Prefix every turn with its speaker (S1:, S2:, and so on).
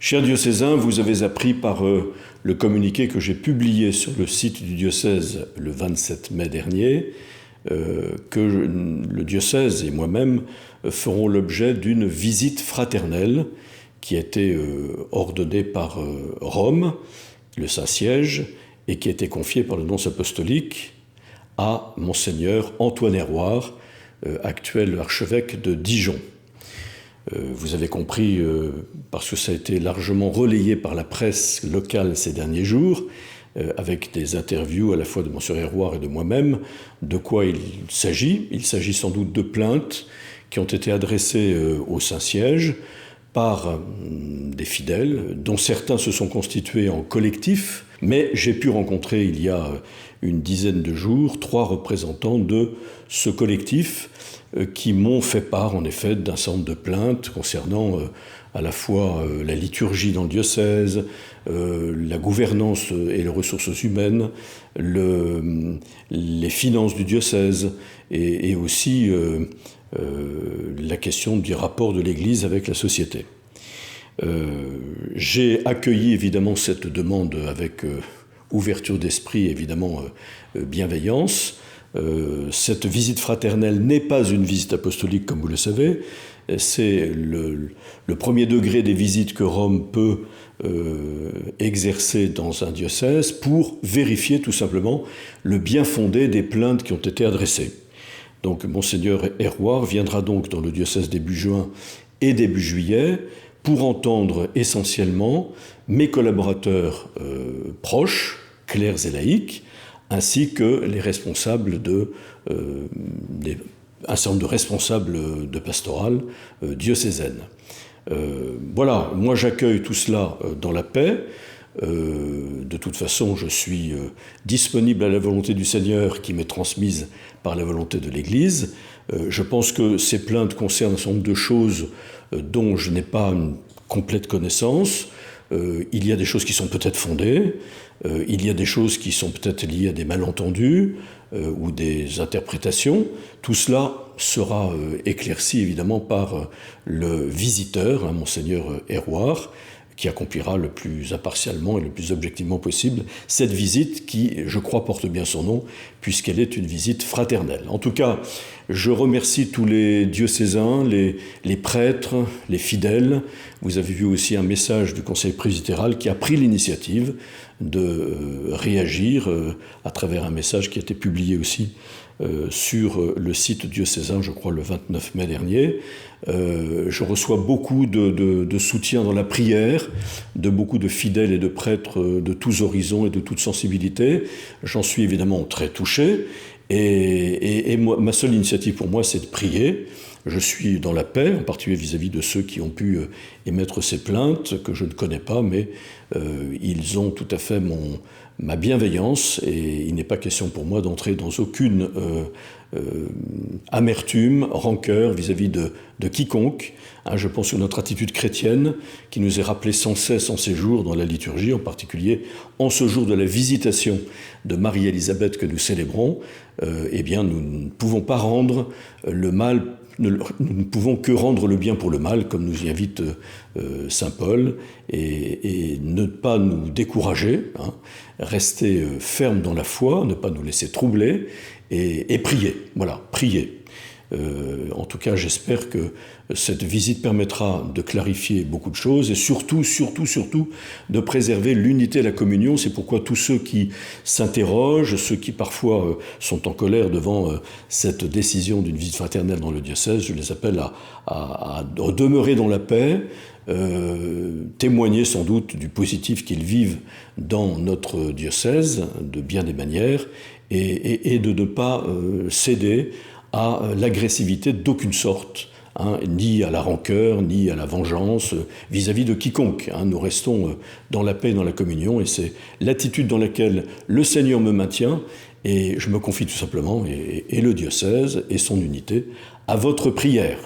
S1: Chers diocésains, vous avez appris par le communiqué que j'ai publié sur le site du diocèse le 27 mai dernier que le diocèse et moi-même ferons l'objet d'une visite fraternelle qui a été ordonnée par Rome, le Saint-Siège, et qui a été confiée par le nonce apostolique à Monseigneur Antoine Hérouard, actuel archevêque de Dijon. Vous avez compris, parce que ça a été largement relayé par la presse locale ces derniers jours, avec des interviews à la fois de Monseigneur Hérouard et de moi-même, de quoi il s'agit. Il s'agit sans doute de plaintes qui ont été adressées au Saint-Siège par des fidèles, dont certains se sont constitués en collectif, mais j'ai pu rencontrer il y a une dizaine de jours 3 représentants de ce collectif qui m'ont fait part en effet d'un certain nombre de plaintes concernant à la fois la liturgie dans le diocèse, la gouvernance et les ressources humaines, les finances du diocèse et aussi la question du rapport de l'Église avec la société. J'ai accueilli évidemment cette demande avec ouverture d'esprit, évidemment bienveillance. Cette visite fraternelle n'est pas une visite apostolique, comme vous le savez. C'est le premier degré des visites que Rome peut exercer dans un diocèse pour vérifier tout simplement le bien fondé des plaintes qui ont été adressées. Donc Monseigneur Hérouard viendra donc dans le diocèse début juin et début juillet pour entendre essentiellement mes collaborateurs proches, clercs et laïcs, ainsi que les responsables un certain nombre de responsables de pastorale diocésaine. Voilà, moi j'accueille tout cela dans la paix. De toute façon, je suis disponible à la volonté du Seigneur qui m'est transmise par la volonté de l'Église. Je pense que ces plaintes concernent un certain nombre de choses dont je n'ai pas une complète connaissance. Il y a des choses qui sont peut-être fondées, il y a des choses qui sont peut-être liées à des malentendus ou des interprétations. Tout cela sera éclairci évidemment par le visiteur, Monseigneur Hérouard, qui accomplira le plus impartialement et le plus objectivement possible cette visite qui, je crois, porte bien son nom, puisqu'elle est une visite fraternelle. En tout cas, je remercie tous les diocésains, les prêtres, les fidèles. Vous avez vu aussi un message du Conseil presbytéral qui a pris l'initiative de réagir à travers un message qui a été publié aussi sur le site diocésain, je crois, le 29 mai dernier. Je reçois beaucoup de soutien dans la prière, de beaucoup de fidèles et de prêtres de tous horizons et de toutes sensibilités. J'en suis évidemment très touché. Et moi, ma seule initiative pour moi, c'est de prier. Je suis dans la paix, en particulier vis-à-vis de ceux qui ont pu émettre ces plaintes, que je ne connais pas, mais ils ont tout à fait ma bienveillance, et il n'est pas question pour moi d'entrer dans aucune amertume, rancœur vis-à-vis de quiconque. Je pense que notre attitude chrétienne, qui nous est rappelée sans cesse en ces jours dans la liturgie, en particulier en ce jour de la visitation de Marie-Élisabeth que nous célébrons, eh bien nous ne pouvons pas rendre le mal, nous ne pouvons que rendre le bien pour le mal, comme nous y invite saint Paul, et ne pas nous décourager, rester ferme dans la foi, ne pas nous laisser troubler, et prier. Voilà, prier. En tout cas, j'espère que cette visite permettra de clarifier beaucoup de choses et surtout, de préserver l'unité et la communion. C'est pourquoi tous ceux qui s'interrogent, ceux qui parfois sont en colère devant cette décision d'une visite fraternelle dans le diocèse, je les appelle à demeurer dans la paix, témoigner sans doute du positif qu'ils vivent dans notre diocèse, de bien des manières, et de ne pas céder à l'agressivité d'aucune sorte, ni à la rancœur, ni à la vengeance, vis-à-vis de quiconque. Nous restons dans la paix et dans la communion, et c'est l'attitude dans laquelle le Seigneur me maintient, et je me confie tout simplement, et le diocèse et son unité, à votre prière.